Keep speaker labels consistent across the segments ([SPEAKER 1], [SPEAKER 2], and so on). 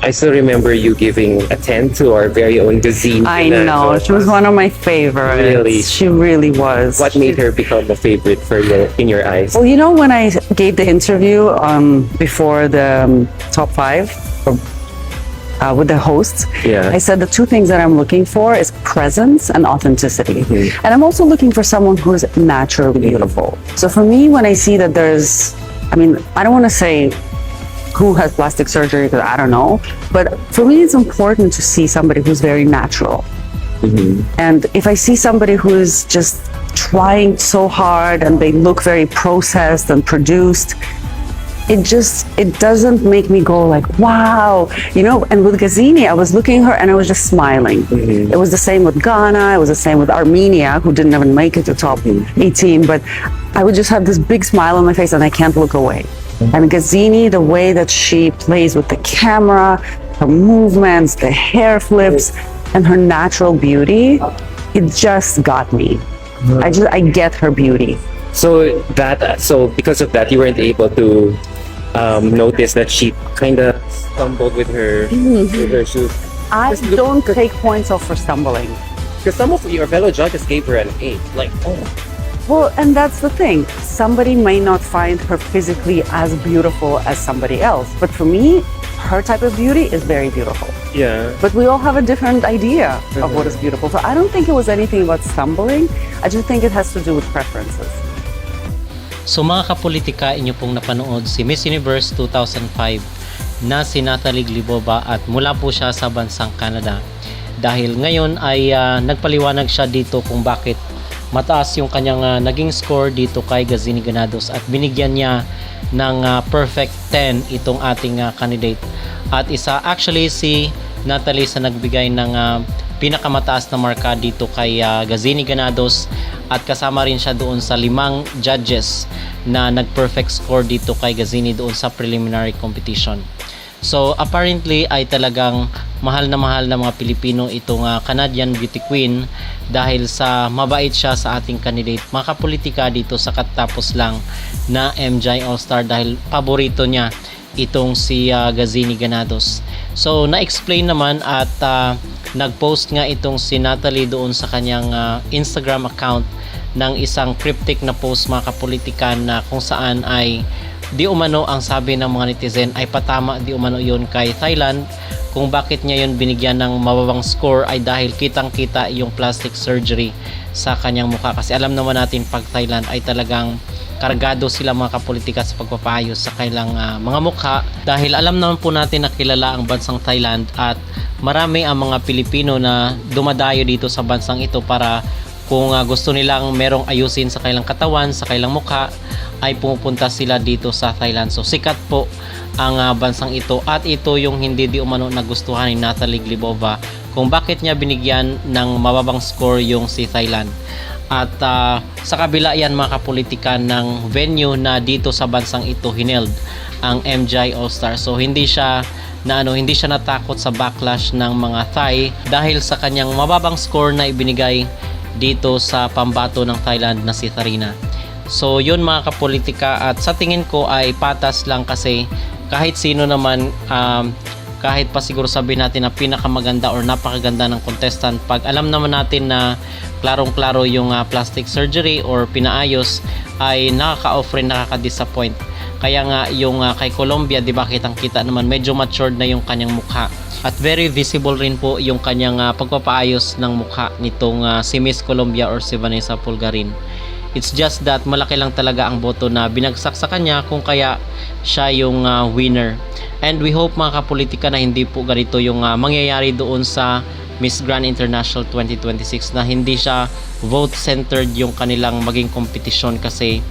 [SPEAKER 1] I still remember you giving a 10 to our very own Gazini.
[SPEAKER 2] I know. She was one of my favorites.
[SPEAKER 1] Really?
[SPEAKER 2] She really was.
[SPEAKER 1] What made her become a favorite for you in your eyes?
[SPEAKER 2] Well, you know, when I gave the interview before the top 5 with the hosts,
[SPEAKER 1] Yeah.
[SPEAKER 2] I said the two things that I'm looking for is presence and authenticity.
[SPEAKER 1] Mhm.
[SPEAKER 2] And I'm also looking for someone who is naturally beautiful. So for me, when I see that I don't want to say who has plastic surgery because I don't know, but for me, it's important to see somebody who's very natural.
[SPEAKER 1] Mhm.
[SPEAKER 2] And if I see somebody who is just trying so hard and they look very processed and produced, it doesn't make me go like, wow, you know. And with Gazini, I was looking at her and I was just smiling.
[SPEAKER 1] Mhm.
[SPEAKER 2] It was the same with Ghana, it was the same with Armenia, who didn't even make it to top 18, but I would just have this big smile on my face and I can't look away. And Gazini, the way that she plays with the camera, her movements, the hair flips, and her natural beauty, it just got me. I get her beauty.
[SPEAKER 1] So because of that, you weren't able to notice that she kind of stumbled with her shoes.
[SPEAKER 2] I
[SPEAKER 1] Just look-
[SPEAKER 2] don't take points off for stumbling.
[SPEAKER 1] Because some of your fellow judges gave her an 8. Like, oh.
[SPEAKER 2] Well, and that's the thing. Somebody may not find her physically as beautiful as somebody else, but for me, her type of beauty is very beautiful.
[SPEAKER 1] Yeah.
[SPEAKER 2] But we all have a different idea of what is beautiful. So I don't think it was anything about stumbling. I just think it has to do with preferences.
[SPEAKER 3] So mga kapolitika, inyo pong napanood si Miss Universe 2005 na si Natalie Glibova at mula po siya sa bansang Canada. Dahil ngayon ay nagpaliwanag siya dito kung bakit mataas yung kanyang naging score dito kay Gazini Granados at binigyan niya ng perfect 10 itong ating candidate. At isa actually si Natalie sa nagbigay ng pinakamataas na marka dito kay Gazini Granados at kasama rin siya doon sa 5 judges na nag-perfect score dito kay Gazini doon sa preliminary competition. So apparently ay talagang mahal na mga Pilipino itong Canadian Beauty Queen dahil sa mabait siya sa ating candidate. Mga kapolitika dito sa katapos lang na MJ All-Star dahil paborito niya itong si Gazini Granados. So na-explain naman at nag-post nga itong si Natalie doon sa kanyang Instagram account ng isang cryptic na post mga kapolitikan na kung saan ay di umano ang sabi ng mga netizen ay patama di umano yun kay Thailand kung bakit niya yun binigyan ng mababang score ay dahil kitang kita yung plastic surgery sa kanyang mukha kasi alam naman natin pag Thailand ay talagang kargado sila mga kapolitika sa pagpapayos sa kailang mga mukha dahil alam naman po natin na kilala ang bansang Thailand at marami ang mga Pilipino na dumadayo dito sa bansang ito para kung gusto nilang merong ayusin sa kailang katawan, sa kailang mukha ay pumupunta sila dito sa Thailand. So sikat po ang bansang ito at ito yung hindi di umano nagustuhan ni Natalie Glibova kung bakit niya binigyan ng mababang score yung si Thailand. At sa kabila yan mga kapolitika ng venue na dito sa bansang ito hineld ang MJ All-Star. So hindi siya natakot sa backlash ng mga Thai dahil sa kanyang mababang score na ibinigay dito sa pambato ng Thailand na si Tharina. So yun mga kapolitika at sa tingin ko ay patas lang kasi kahit sino naman kahit pa siguro sabihin natin na pinakamaganda or napakaganda ng contestant pag alam naman natin na klarong-klaro yung plastic surgery or pinaayos ay nakaka-off rin, nakaka-disappoint. Kaya nga yung kay Colombia, di ba kitang-kita naman medyo matured na yung kanyang mukha. At very visible rin po yung kanyang pagpapaayos ng mukha nitong si Miss Colombia or si Vanessa Pulgarin. It's just that malaki lang talaga ang boto na binagsak sa kanya kung kaya siya yung winner. And we hope mga kapolitika na hindi po ganito yung mangyayari doon sa Miss Grand International 2026 na hindi siya vote-centered yung kanilang maging kompetisyon kasi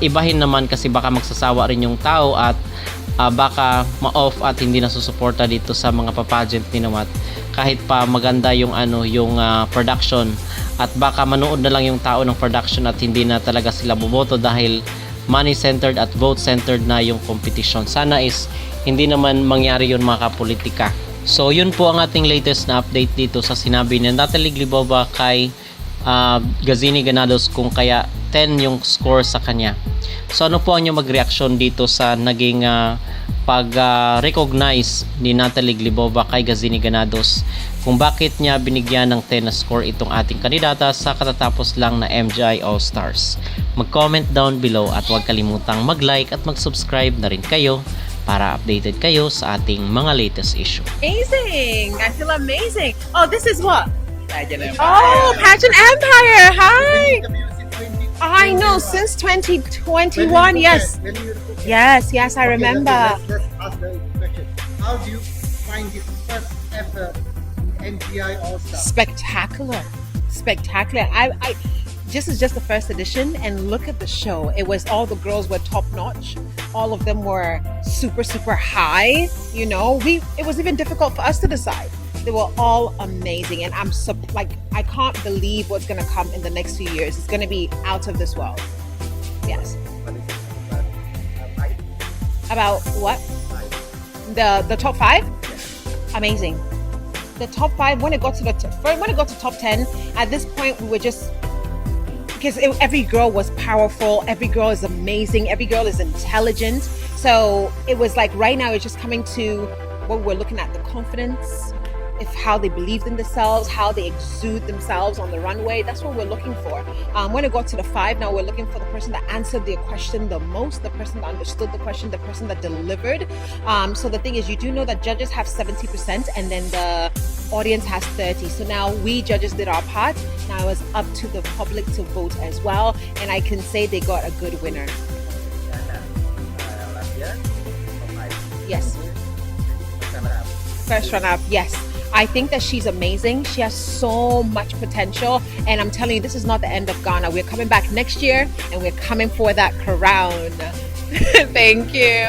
[SPEAKER 3] ibahin naman kasi baka magsasawa rin yung tao at baka ma-off at hindi na susuporta dito sa mga papageant ni Nawat kahit pa maganda yung production at baka manood na lang yung tao ng production at hindi na talaga sila boboto dahil money-centered at vote-centered na yung competition. Sana is hindi naman mangyari yun mga kapolitika. So yun po ang ating latest na update dito sa sinabi ni Natalie Glibova kay Gazini Granados kung kaya 10 yung score sa kanya. So ano po ang inyong mag-reaction dito sa naging pag-recognize ni Natalie Glebova kay Gazini Ganados kung bakit niya binigyan ng 10 na score itong ating kandidata sa katatapos lang na MGI All-Stars. Mag-comment down below at huwag kalimutang mag-like at mag-subscribe na rin kayo para updated kayo sa ating mga latest issue.
[SPEAKER 4] Amazing! I feel amazing. Oh, this is what? Oh, Pageant Empire! Hi! I know, since 2021, yes. Yes, I remember.
[SPEAKER 5] Let's ask the question. How do you find this first ever NGI All-Star?
[SPEAKER 4] Spectacular. I this is just the first edition, and look at the show. It was all the girls were top notch. All of them were super high. You know, it was even difficult for us to decide. They were all amazing, and I can't believe what's gonna come in the next few years. It's gonna be out of this world. Yes. About what? The top 5? Amazing. The top 5. When it got to top 10, at this point we were just, because every girl was powerful, every girl is amazing, every girl is intelligent. So it was like right now it's just coming to what we're looking at, the confidence, if how they believed in themselves, how they exude themselves on the runway. That's what we're looking for. When it got to the 5, now we're looking for the person that answered the question the most, the person that understood the question, the person that delivered. So the thing is, you do know that judges have 70% and then the audience has 30. So now we judges did our part. Now it's up to the public to vote as well. And I can say they got a good winner. Yes. First runner-up, yes. I think that she's amazing. She has so much potential. And I'm telling you, this is not the end of Ghana. We're coming back next year and we're coming for that crown. Thank you.